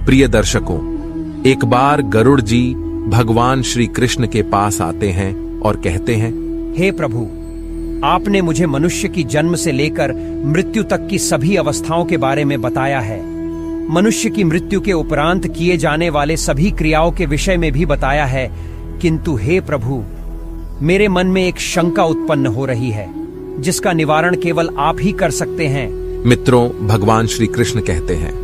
प्रिय दर्शकों, एक बार गरुड़ जी भगवान श्री कृष्ण के पास आते हैं और कहते हैं, हे प्रभु, आपने मुझे मनुष्य की जन्म से लेकर मृत्यु तक की सभी अवस्थाओं के बारे में बताया है। मनुष्य की मृत्यु के उपरांत किए जाने वाले सभी क्रियाओं के विषय में भी बताया है, किंतु हे प्रभु, मेरे मन में एक शंका उत्पन्न हो रही है जिसका निवारण केवल आप ही कर सकते हैं। मित्रों, भगवान श्री कृष्ण कहते हैं,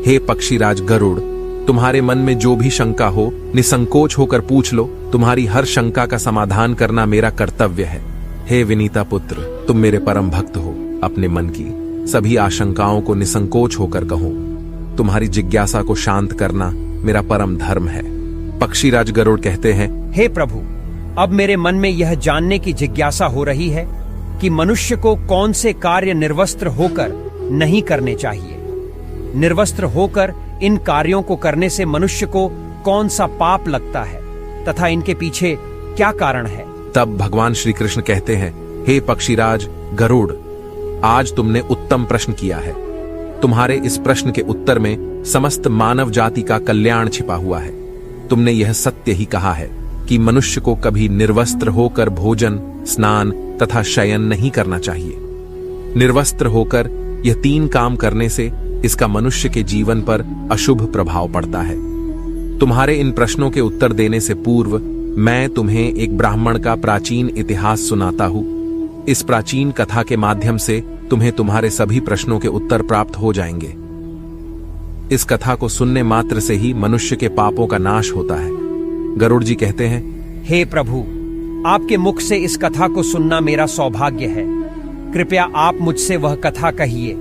हे पक्षीराज गरुड़, तुम्हारे मन में जो भी शंका हो निसंकोच होकर पूछ लो। तुम्हारी हर शंका का समाधान करना मेरा कर्तव्य है। हे विनीता पुत्र, तुम मेरे परम भक्त हो। अपने मन की सभी आशंकाओं को निसंकोच होकर कहो। तुम्हारी जिज्ञासा को शांत करना मेरा परम धर्म है। पक्षीराज गरुड़ कहते हैं, हे प्रभु, अब मेरे मन में यह जानने की जिज्ञासा हो रही है कि मनुष्य को कौन से कार्य निर्वस्त्र होकर नहीं करने चाहिए। निर्वस्त्र होकर इन कार्यों को करने से मनुष्य को कौन सा पाप लगता है तथा इनके पीछे क्या कारण है। तब भगवान श्री कृष्ण कहते हैं, हे पक्षीराज गरुड़, आज तुमने उत्तम प्रश्न किया है। तुम्हारे इस प्रश्न के उत्तर में समस्त मानव जाति का कल्याण छिपा हुआ है। तुमने यह सत्य ही कहा है कि मनुष्य को कभी निर्वस्त्र होकर भोजन, स्नान तथा शयन नहीं करना चाहिए। निर्वस्त्र होकर यह तीन काम करने से इसका मनुष्य के जीवन पर अशुभ प्रभाव पड़ता है। तुम्हारे इन प्रश्नों के उत्तर देने से पूर्व मैं तुम्हें एक ब्राह्मण का प्राचीन इतिहास सुनाता हूं। इस प्राचीन कथा के माध्यम से तुम्हें तुम्हारे सभी प्रश्नों के उत्तर प्राप्त हो जाएंगे। इस कथा को सुनने मात्र से ही मनुष्य के पापों का नाश होता है। गरुड़ जी कहते हैं, हे प्रभु, आपके मुख से इस कथा को सुनना मेरा सौभाग्य है। कृपया आप मुझसे वह कथा कहिए।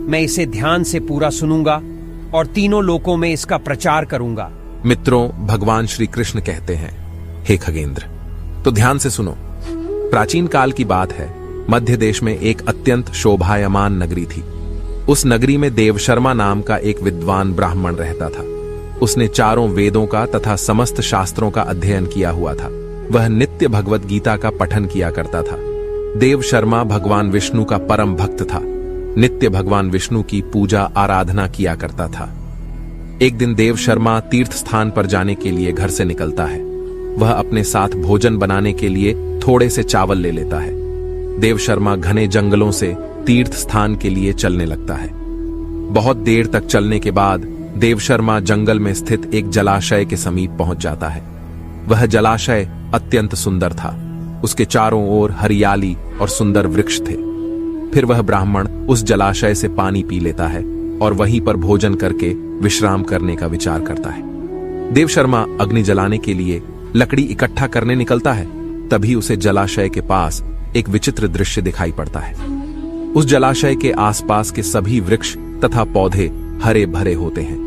मैं इसे ध्यान से पूरा सुनूंगा और तीनों लोकों में इसका प्रचार करूंगा। मित्रों, भगवान श्री कृष्ण कहते हैं, हे खगेंद्र, तो ध्यान से सुनो। प्राचीन काल की बात है। मध्य देश में एक अत्यंत शोभायमान नगरी थी। उस नगरी में देवशर्मा नाम का एक विद्वान ब्राह्मण रहता था। उसने चारों वेदों का तथा समस्त शास्त्रों का अध्ययन किया हुआ था। वह नित्य भगवत गीता का पठन किया करता था। देवशर्मा भगवान विष्णु का परम भक्त था। नित्य भगवान विष्णु की पूजा आराधना किया करता था। एक दिन देवशर्मा तीर्थ स्थान पर जाने के लिए घर से निकलता है। वह अपने साथ भोजन बनाने के लिए थोड़े से चावल ले लेता है। देवशर्मा घने जंगलों से तीर्थ स्थान के लिए चलने लगता है। बहुत देर तक चलने के बाद देवशर्मा जंगल में स्थित एक जलाशय के समीप पहुंच जाता है। वह जलाशय अत्यंत सुंदर था। उसके चारों ओर हरियाली और सुंदर वृक्ष थे। फिर वह ब्राह्मण उस जलाशय से पानी पी लेता है और वहीं पर भोजन करके विश्राम करने का विचार करता है। देवशर्मा अग्नि जलाने के लिए लकड़ी इकट्ठा करने निकलता है। तभी उसे जलाशय के पास एक विचित्र दृश्य दिखाई पड़ता है। उस जलाशय के आसपास के सभी वृक्ष तथा पौधे हरे भरे होते हैं,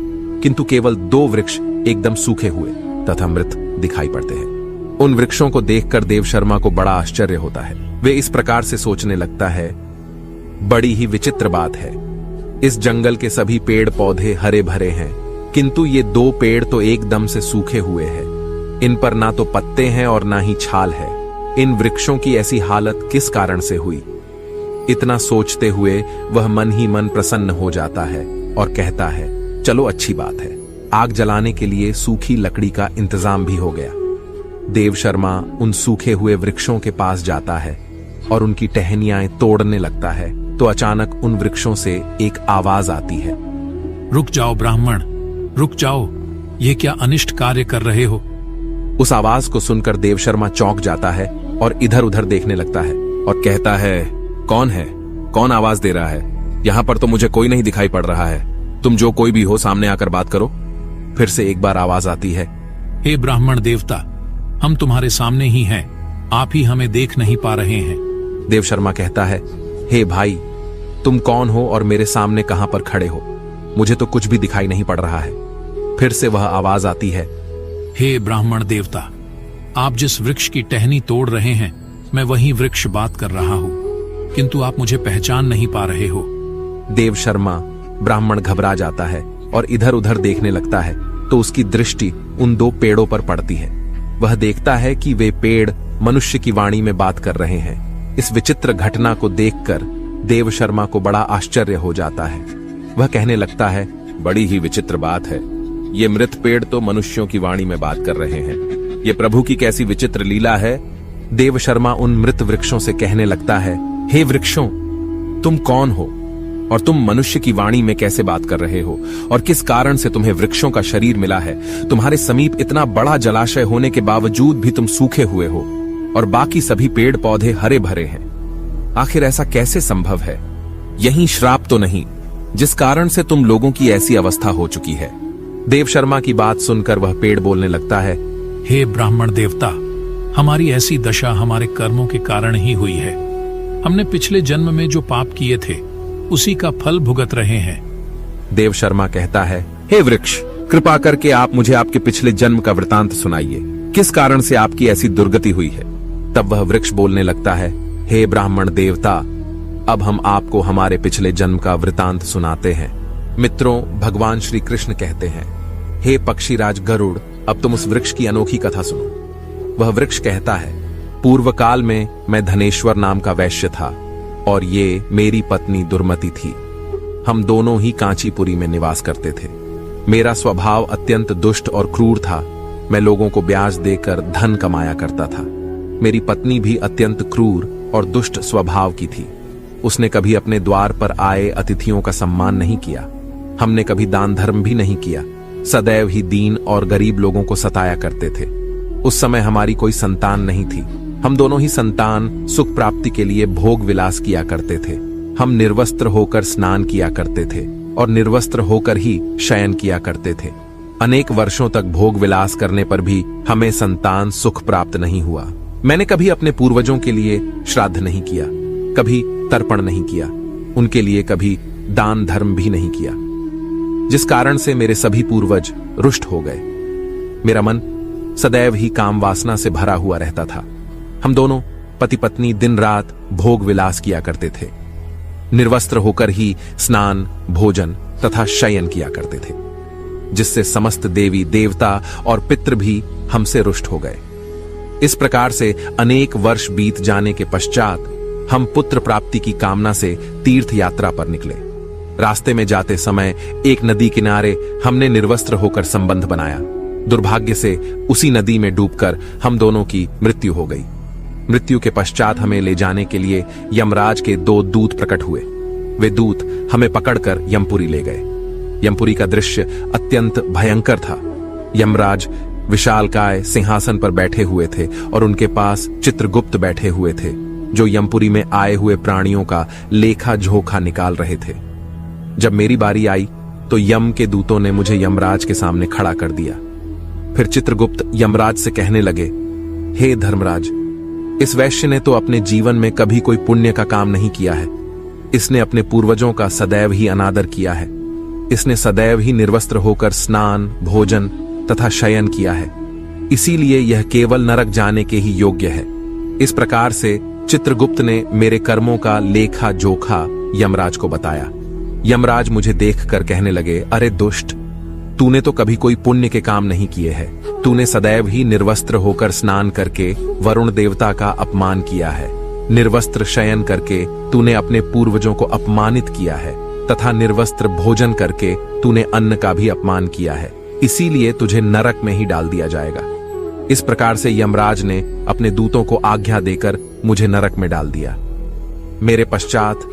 किंतु केवल 2 वृक्ष एकदम सूखे हुए तथा मृत दिखाई पड़ते हैं। उन वृक्षों को देखकर देवशर्मा को बड़ा आश्चर्य होता है। वे इस प्रकार से सोचने लगता है, बड़ी ही विचित्र बात है। इस जंगल के सभी पेड़ पौधे हरे भरे हैं, किंतु ये 2 पेड़ तो एकदम से सूखे हुए हैं। इन पर ना तो पत्ते हैं और ना ही छाल है। इन वृक्षों की ऐसी हालत किस कारण से हुई? इतना सोचते हुए वह मन ही मन प्रसन्न हो जाता है और कहता है, चलो अच्छी बात है, आग जलाने के लिए सूखी लकड़ी का इंतजाम भी हो गया। देवशर्मा उन सूखे हुए वृक्षों के पास जाता है और उनकी टहनियां तोड़ने लगता है तो अचानक उन वृक्षों से एक आवाज आती है, रुक जाओ ब्राह्मण, रुक जाओ, ये क्या अनिष्ट कार्य कर रहे हो? उस आवाज को सुनकर देवशर्मा चौंक जाता है और इधर उधर देखने लगता है और कहता है, कौन है? कौन आवाज दे रहा है? यहां पर तो मुझे कोई नहीं दिखाई पड़ रहा है। तुम जो कोई भी हो सामने आकर बात करो। फिर से एक बार आवाज आती है, हे ब्राह्मण देवता, हम तुम्हारे सामने ही हैं, आप ही हमें देख नहीं पा रहे हैं। देवशर्मा कहता है, हे भाई, तुम कौन हो और मेरे सामने कहां पर खड़े हो? मुझे तो कुछ भी दिखाई नहीं पड़ रहा है। फिर से वह आवाज आती है, हे ब्राह्मण देवता, आप जिस वृक्ष की टहनी तोड़ रहे हैं, मैं वही वृक्ष बात कर रहा हूं, किंतु आप मुझे पहचान नहीं पा रहे हो। देवशर्मा ब्राह्मण घबरा जाता है और इधर उधर देखने लगता है तो उसकी दृष्टि उन 2 पेड़ों पर पड़ती है। वह देखता है कि वे पेड़ मनुष्य की वाणी में बात कर रहे हैं। इस विचित्र घटना को देखकर देवशर्मा को बड़ा आश्चर्य हो जाता है। वह कहने लगता है, बड़ी ही विचित्र बात है। ये मृत पेड़ तो मनुष्यों की वाणी में बात कर रहे हैं। ये प्रभु की कैसी विचित्र लीला है। देव शर्मा उन मृत वृक्षों से कहने लगता है, हे वृक्षों, तुम कौन हो और तुम मनुष्य की वाणी में कैसे बात कर रहे हो, और किस कारण से तुम्हें वृक्षों का शरीर मिला है? तुम्हारे समीप इतना बड़ा जलाशय होने के बावजूद भी तुम सूखे हुए हो और बाकी सभी पेड़ पौधे हरे भरे हैं। आखिर ऐसा कैसे संभव है? यही श्राप तो नहीं जिस कारण से तुम लोगों की ऐसी अवस्था हो चुकी है? देव शर्मा की बात सुनकर वह पेड़ बोलने लगता है, हे ब्राह्मण देवता, हमारी ऐसी दशा हमारे कर्मों के कारण ही हुई है। हमने पिछले जन्म में जो पाप किए थे उसी का फल भुगत रहे हैं। देव शर्मा कहता है, हे वृक्ष, कृपा करके आप मुझे आपके पिछले जन्म का वृतांत सुनाइए। किस कारण से आपकी ऐसी दुर्गति हुई है? तब वह वृक्ष बोलने लगता है, हे ब्राह्मण देवता, अब हम आपको हमारे पिछले जन्म का वृतांत सुनाते हैं। मित्रों, भगवान श्री कृष्ण कहते हैं, हे पक्षीराज गरुड़, अब तुम उस वृक्ष की अनोखी कथा सुनो। वह वृक्ष कहता है, पूर्व काल में मैं धनेश्वर नाम का वैश्य था और ये मेरी पत्नी दुर्मति थी। हम दोनों ही कांचीपुरी में निवास करते थे। मेरा स्वभाव अत्यंत दुष्ट और क्रूर था। मैं लोगों को ब्याज देकर धन कमाया करता था। मेरी पत्नी भी अत्यंत क्रूर और दुष्ट स्वभाव की थी। उसने कभी अपने द्वार पर आए अतिथियों का सम्मान नहीं किया। हमने कभी दान धर्म भी नहीं किया। सदैव ही दीन और गरीब लोगों को सताया करते थे। उस समय हमारी कोई संतान नहीं थी। हम दोनों ही संतान सुख प्राप्ति के लिए भोग विलास किया करते थे। हम निर्वस्त्र होकर स्नान किया करते थे और निर्वस्त्र होकर ही शयन किया करते थे। अनेक वर्षों तक भोग विलास करने पर भी हमें संतान सुख प्राप्त नहीं हुआ। मैंने कभी अपने पूर्वजों के लिए श्राद्ध नहीं किया, कभी तर्पण नहीं किया, उनके लिए कभी दान धर्म भी नहीं किया, जिस कारण से मेरे सभी पूर्वज रुष्ट हो गए। मेरा मन सदैव ही काम वासना से भरा हुआ रहता था। हम दोनों पति पत्नी दिन रात भोग विलास किया करते थे। निर्वस्त्र होकर ही स्नान, भोजन तथा शयन किया करते थे, जिससे समस्त देवी देवता और पितृ भी हमसे रुष्ट हो गए। इस प्रकार से अनेक वर्ष बीत जाने के पश्चात हम पुत्र प्राप्ति की कामना से तीर्थ यात्रा पर निकले। रास्ते में जाते समय एक नदी किनारे हमने निर्वस्त्र होकर संबंध बनाया। दुर्भाग्य से उसी नदी में डूबकर हम दोनों की मृत्यु हो गई। मृत्यु के पश्चात हमें ले जाने के लिए यमराज के 2 दूत प्रकट हुए। वे दूत हमें पकड़कर यमपुरी ले गए। यमपुरी का दृश्य अत्यंत भयंकर था। यमराज विशालकाय सिंहासन पर बैठे हुए थे और उनके पास चित्रगुप्त बैठे हुए थे, जो यमपुरी में आए हुए प्राणियों का लेखा जोखा निकाल रहे थे। जब मेरी बारी आई तो यम के दूतों ने मुझे यमराज के सामने खड़ा कर दिया। फिर चित्रगुप्त यमराज से कहने लगे, हे धर्मराज, इस वैश्य ने तो अपने जीवन में कभी कोई पुण्य का काम नहीं किया है। इसने अपने पूर्वजों का सदैव ही अनादर किया है। इसने सदैव ही निर्वस्त्र होकर स्नान, भोजन तथा शयन किया है। इसीलिए यह केवल नरक जाने के ही योग्य है। इस प्रकार से चित्रगुप्त ने मेरे कर्मों का लेखा जोखा यमराज को बताया। यमराज मुझे देखकर कहने लगे, अरे दुष्ट, तूने तो कभी कोई पुण्य के काम नहीं किए हैं। तूने सदैव ही निर्वस्त्र होकर स्नान करके वरुण देवता का अपमान किया है। निर्वस्त्र शयन करके तूने अपने पूर्वजों को अपमानित किया है तथा निर्वस्त्र भोजन करके तूने अन्न का भी अपमान किया है। इसीलिए तुझे नरक में ही डाल दिया जाएगा। इस प्रकार से यमराज ने अपने दूतों को आज्ञा देकर मुझे नरक में डाल दिया। मेरे पश्चात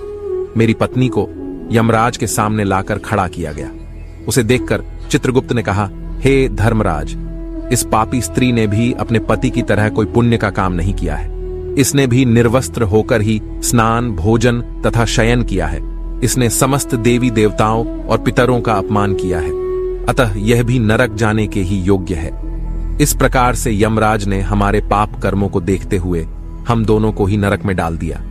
मेरी पत्नी को यमराज के सामने लाकर खड़ा किया गया। उसे देखकर चित्रगुप्त ने कहा, हे धर्मराज, इस पापी स्त्री ने भी अपने पति की तरह कोई पुण्य का काम नहीं किया है। इसने भी निर्वस्त्र होकर ही स्नान, भोजन तथा शयन किया है। इसने समस्त देवी देवताओं और पितरों का अपमान किया है, अतः यह भी नरक जाने के ही योग्य है। इस प्रकार से यमराज ने हमारे पाप कर्मों को देखते हुए हम दोनों को ही नरक में डाल दिया।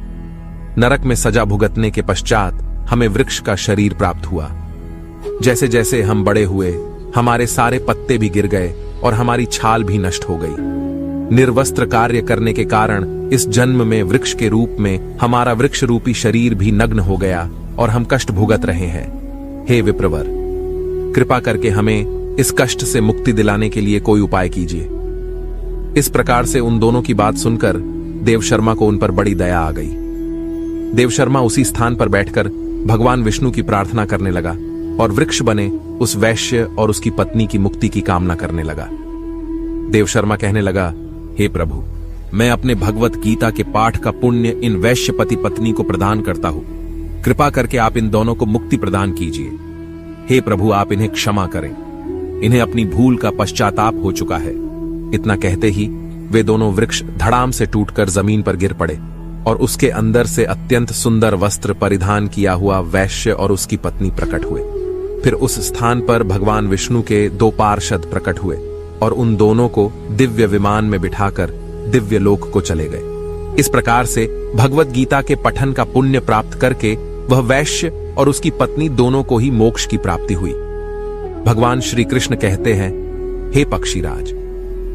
नरक में सजा भुगतने के पश्चात हमें वृक्ष का शरीर प्राप्त हुआ। जैसे जैसे हम बड़े हुए, हमारे सारे पत्ते भी गिर गए और हमारी छाल भी नष्ट हो गई। निर्वस्त्र कार्य करने के कारण इस जन्म में वृक्ष के रूप में हमारा वृक्ष रूपी शरीर भी नग्न हो गया और हम कष्ट भुगत रहे हैं। हे विप्रवर, कृपा करके हमें इस कष्ट से मुक्ति दिलाने के लिए कोई उपाय कीजिए। इस प्रकार से उन दोनों की बात सुनकर देवशर्मा को उन पर बड़ी दया आ गई। देवशर्मा उसी स्थान पर बैठकर भगवान विष्णु की प्रार्थना करने लगा, और वृक्ष बने उस वैश्य और उसकी पत्नी की मुक्ति की कामना करने लगा। देवशर्मा कहने लगा, हे प्रभु, मैं अपने भगवत गीता के पाठ का पुण्य इन वैश्य पति पत्नी को प्रदान करता हूं। कृपा करके आप इन दोनों को मुक्ति प्रदान कीजिए। हे प्रभु, आप इन्हें क्षमा करें। इन्हें अपनी भूल का पश्चाताप हो चुका है। इतना कहते ही वे दोनों वृक्ष धड़ाम से टूटकर जमीन पर गिर पड़े और उसके अंदर से अत्यंत सुंदर वस्त्र परिधान किया हुआ वैश्य और उसकी पत्नी प्रकट हुए। फिर उस स्थान पर भगवान विष्णु के 2 पार्षद प्रकट हुए और उन दोनों को दिव्य विमान में बिठाकर दिव्य लोक को चले गए। इस प्रकार से भगवत गीता के पठन का पुण्य प्राप्त करके वह वैश्य और उसकी पत्नी दोनों को ही मोक्ष की प्राप्ति हुई। भगवान श्री कृष्ण कहते हैं, हे पक्षीराज,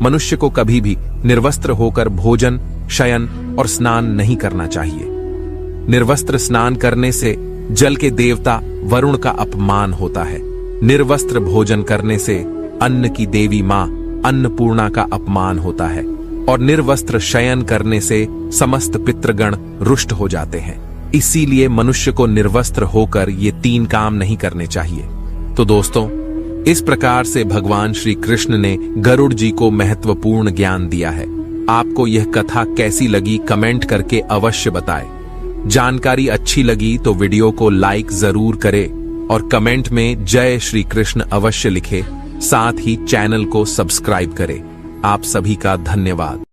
मनुष्य को कभी भी निर्वस्त्र होकर भोजन, शयन और स्नान नहीं करना चाहिए। निर्वस्त्र स्नान करने से जल के देवता वरुण का अपमान होता है। निर्वस्त्र भोजन करने से अन्न की देवी मां अन्नपूर्णा का अपमान होता है और निर्वस्त्र शयन करने से समस्त पितृगण रुष्ट हो जाते हैं। इसीलिए मनुष्य को निर्वस्त्र होकर ये 3 काम नहीं करने चाहिए। तो दोस्तों, इस प्रकार से भगवान श्री कृष्ण ने गरुड़ जी को महत्वपूर्ण ज्ञान दिया है। आपको यह कथा कैसी लगी कमेंट करके अवश्य बताएं। जानकारी अच्छी लगी तो वीडियो को लाइक जरूर करें और कमेंट में जय श्री कृष्ण अवश्य लिखें। साथ ही चैनल को सब्सक्राइब करें। आप सभी का धन्यवाद।